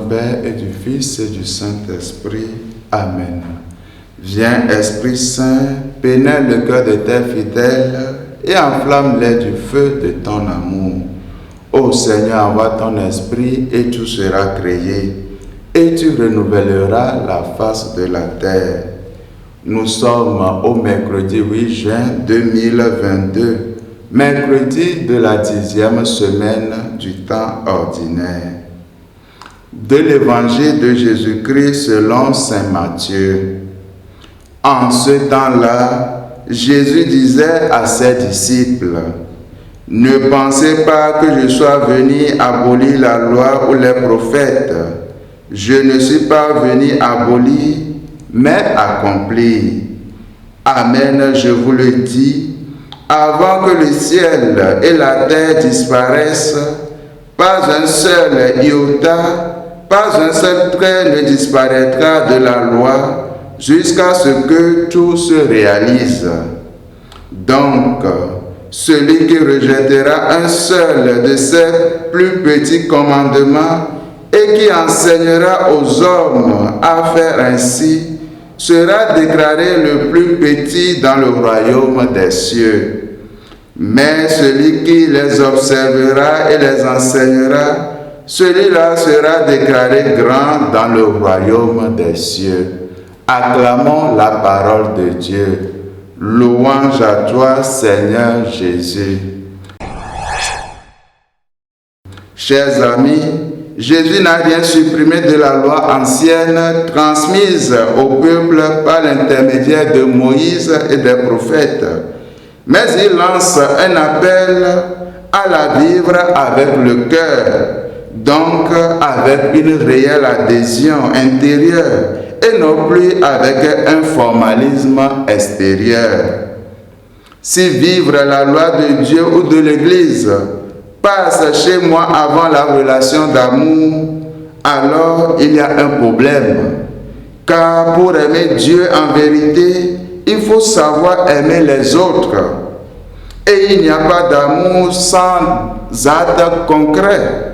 Père et du Fils et du Saint-Esprit. Amen. Viens, Esprit Saint, pénètre le cœur de tes fidèles et enflamme-les du feu de ton amour. Ô Seigneur, envoie ton Esprit et tout sera créé, et tu renouvelleras la face de la terre. Nous sommes au mercredi 8 juin 2022, mercredi de la 10e semaine du temps ordinaire. De l'évangile de Jésus-Christ selon saint Matthieu. En ce temps-là, Jésus disait à ses disciples: « Ne pensez pas que je sois venu abolir la loi ou les prophètes. Je ne suis pas venu abolir, mais accomplir. Amen, je vous le dis, avant que le ciel et la terre disparaissent, pas un seul iota, pas un seul trait ne disparaîtra de la loi jusqu'à ce que tout se réalise. Donc, celui qui rejettera un seul de ces plus petits commandements et qui enseignera aux hommes à faire ainsi sera déclaré le plus petit dans le royaume des cieux. Mais celui qui les observera et les enseignera, celui-là sera déclaré grand dans le royaume des cieux. » Acclamons la parole de Dieu. Louange à toi, Seigneur Jésus. Chers amis, Jésus n'a rien supprimé de la loi ancienne transmise au peuple par l'intermédiaire de Moïse et des prophètes, mais il lance un appel à la vivre avec le cœur, donc avec une réelle adhésion intérieure et non plus avec un formalisme extérieur. Si vivre la loi de Dieu ou de l'Église passe chez moi avant la relation d'amour, alors il y a un problème. Car pour aimer Dieu en vérité, il faut savoir aimer les autres. Et il n'y a pas d'amour sans acte concret.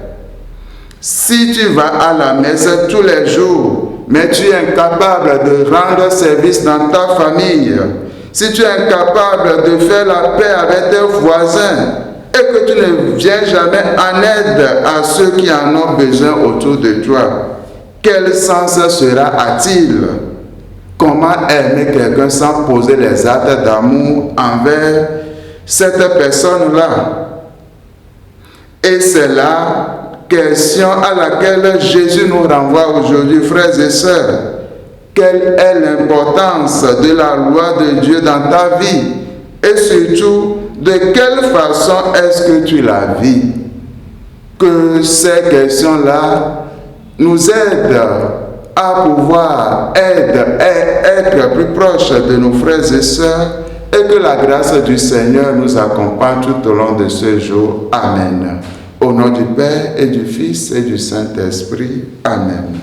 Si tu vas à la messe tous les jours, mais tu es incapable de rendre service dans ta famille, si tu es incapable de faire la paix avec tes voisins, et que tu ne viens jamais en aide à ceux qui en ont besoin autour de toi, quel sens sera-t-il? Comment aimer quelqu'un sans poser les actes d'amour envers cette personne-là? Et c'est la question à laquelle Jésus nous renvoie aujourd'hui, frères et sœurs. Quelle est l'importance de la loi de Dieu dans ta vie? Et surtout, de quelle façon est-ce que tu la vis? Que ces questions-là nous aident à pouvoir être plus proches de nos frères et sœurs et que la grâce du Seigneur nous accompagne tout au long de ce jour. Amen. Au nom du Père et du Fils et du Saint-Esprit. Amen.